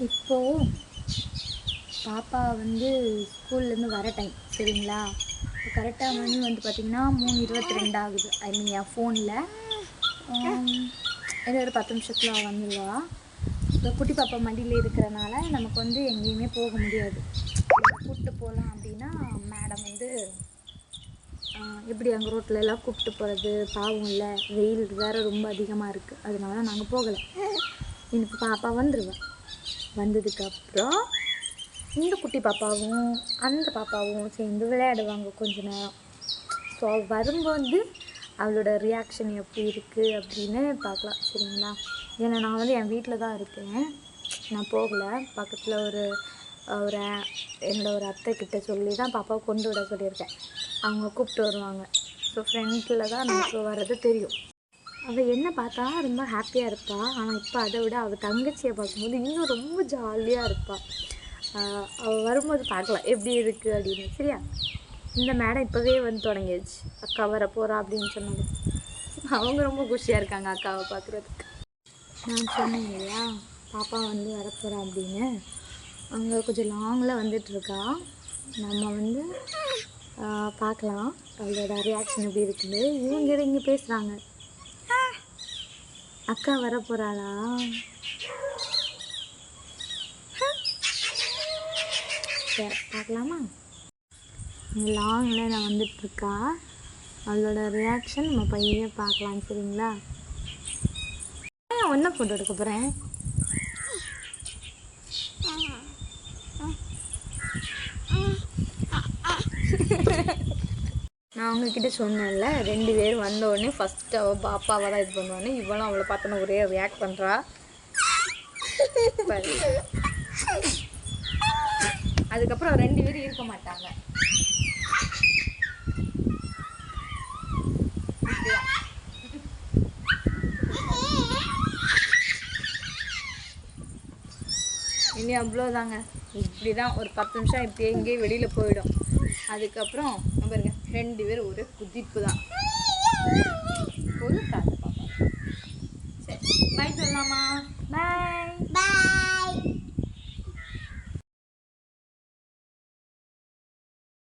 இப்போது பாப்பா வந்து ஸ்கூல்லேருந்து வர டைம் சரிங்களா. இப்போ கரெக்டாக மணி வந்து பார்த்திங்கன்னா 3:22 ஆகுது. ஐ மீன் என் ஃபோனில் இன்னும் ஒரு 10 நிமிஷத்தில் வந்துடுவா. இப்போ குட்டி பாப்பா மடியில் இருக்கிறனால நமக்கு வந்து எங்கேயுமே போக முடியாது. கூப்பிட்டு போகலாம் அப்படின்னா மேடம் வந்து எப்படி அங்கே ரோட்டில் எல்லாம் கூப்பிட்டு போகிறது பாவம் இல்லை, வெயில் வேறு ரொம்ப அதிகமாக இருக்குது, அதனால நாங்கள் போகலை. இப்போ பாப்பா வந்துடுவேன். வந்ததுக்கப்புறம் இந்த குட்டி பாப்பாவும் அந்த பாப்பாவும் சேர்ந்து விளையாடுவாங்க கொஞ்ச நேரம். ஸோ அவள் வரும்போது அவளோட ரியாக்ஷன் எப்படி இருக்குது அப்படின்னு பார்க்கலாம் சரிங்களா. ஏன்னா நான் வந்து என் வீட்டில் தான் இருக்கேன், நான் போகலை. பக்கத்தில் ஒரு என்னோட ஒரு அத்தைக்கிட்ட சொல்லி தான் பாப்பாவை கொண்டு விட சொல்லியிருக்கேன். அவங்க கூப்பிட்டு வருவாங்க. ஸோ ஃப்ரெண்டில் தான் நமக்கு வர்றது தெரியும். அவள் என்ன பார்த்தா ரொம்ப ஹாப்பியாக இருப்பாள். ஆனால் இப்போ அதை விட அவள் தங்கச்சியை பார்க்கும்போது இன்னும் ரொம்ப ஜாலியாக இருப்பாள். அவள் வரும்போது பார்க்கலாம் எப்படி இருக்குது அப்படின்னு சரியா. இந்த மேடம் இப்போவே வந்து தொடங்கிடுச்சு, அக்கா வர போகிறா அப்படின்னு சொன்னாங்க. அவங்க ரொம்ப குஷியாக இருக்காங்க அக்காவை பார்க்குறதுக்கு. நான் சொன்னேன் இல்லையா பாப்பா வந்து வரப்போகிறா அப்படின்னு. அங்கே கொஞ்சம் லாங்கில் வந்துட்டுருக்கா. நம்ம வந்து பார்க்கலாம் அவளோட ரியாக்ஷன் எப்படி இருக்குது. இங்கே பேசுகிறாங்க, அக்கா வர போகிறாளா. சரி பார்க்கலாமா. லாங்கில் நான் வந்துட்டுருக்கா, அவளோட ரியாக்ஷன் நம்ம பையன் பார்க்கலாம் சரிங்களா. ஒன்றா ஃபோட்டோ எடுக்க போகிறேன். நான் அவங்கக்கிட்ட சொன்னேன்ல 2 பேர் வந்த உடனே ஃபஸ்ட்டு அவள் பாப்பாவை தான் இது பண்ணுவானே, இவளும் அவளை பார்த்தோன்னா ஒரே ரியாக்ட் பண்ணுறா. அதுக்கப்புறம் 2 பேரும் இருக்க மாட்டாங்க. இனி அவ்வளோதாங்க, இப்படி தான் ஒரு 10 நிமிஷம் இப்படி எங்கேயும் வெளியில் போயிடும். அதுக்கப்புறம் பாருங்க 2 பேரும் ஒரு குதிப்பு தான். ஒரு காது பாப்பா. சரி பை சொல்லலாமா.